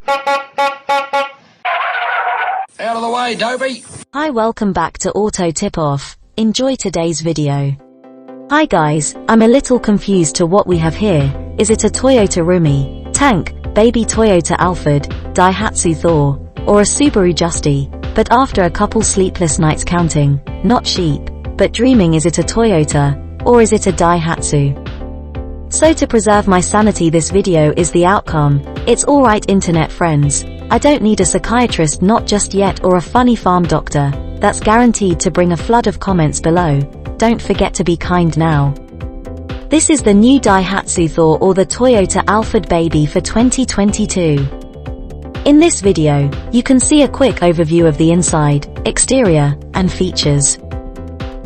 Out of the way, Dopey! Hi, welcome back to Auto Tip Off. Enjoy today's video. Hi guys, I'm a little confused to what we have here. Is it a Toyota Roomy, tank, baby Toyota Alphard, Daihatsu Thor, or a Subaru Justy? But after a couple sleepless nights counting, not sheep, but dreaming, is it a Toyota, or is it a Daihatsu? So to preserve my sanity, this video is the outcome. It's alright internet friends. I don't need a psychiatrist, not just yet, or a funny farm doctor. That's guaranteed to bring a flood of comments below. Don't forget to be kind now. This is the new Daihatsu Thor or the Toyota Alphard baby for 2022. In this video, you can see a quick overview of the inside, exterior, and features.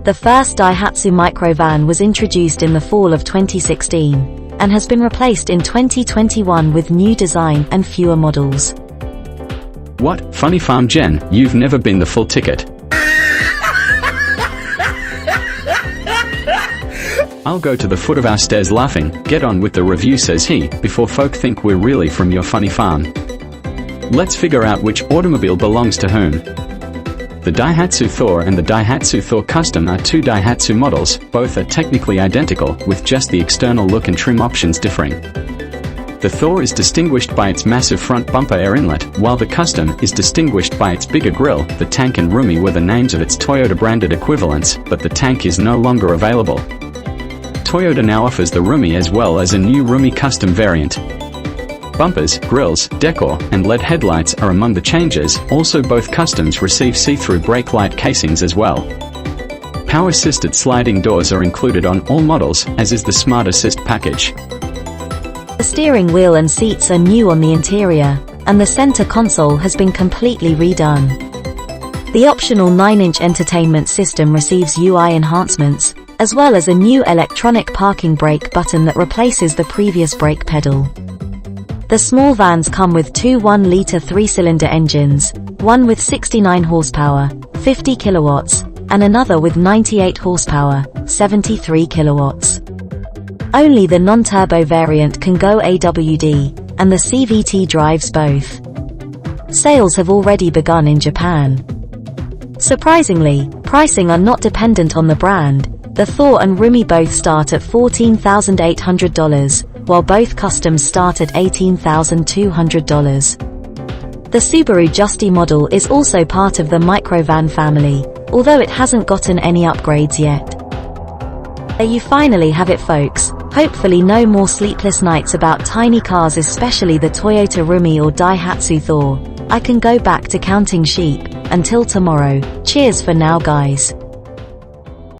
The first Daihatsu microvan was introduced in the fall of 2016, and has been replaced in 2021 with new design and fewer models. What, funny farm Jen, you've never been the full ticket. I'll go to the foot of our stairs laughing, get on with the review, says he, before folk think we're really from your funny farm. Let's figure out which automobile belongs to whom. The Daihatsu Thor and the Daihatsu Thor Custom are two Daihatsu models. Both are technically identical, with just the external look and trim options differing. The Thor is distinguished by its massive front bumper air inlet, while the Custom is distinguished by its bigger grille. The Tank and Roomy were the names of its Toyota-branded equivalents, but the Tank is no longer available. Toyota now offers the Roomy as well as a new Roomy Custom variant. Bumpers, grilles, decor, and LED headlights are among the changes. Also, both Customs receive see-through brake light casings as well. Power-assisted sliding doors are included on all models, as is the Smart Assist package. The steering wheel and seats are new on the interior, and the center console has been completely redone. The optional 9-inch entertainment system receives UI enhancements, as well as a new electronic parking brake button that replaces the previous brake pedal. The small vans come with two 1-liter 3-cylinder engines, one with 69 horsepower, 50 kilowatts, and another with 98 horsepower, 73 kilowatts. Only the non-turbo variant can go AWD, and the CVT drives both. Sales have already begun in Japan. Surprisingly, pricing are not dependent on the brand. The Thor and Roomy both start at $14,800, while both Customs start at $18,200. The Subaru Justy model is also part of the microvan family, although it hasn't gotten any upgrades yet. There you finally have it, folks. Hopefully no more sleepless nights about tiny cars, especially the Toyota Roomy or Daihatsu Thor. I can go back to counting sheep. Until tomorrow, cheers for now guys.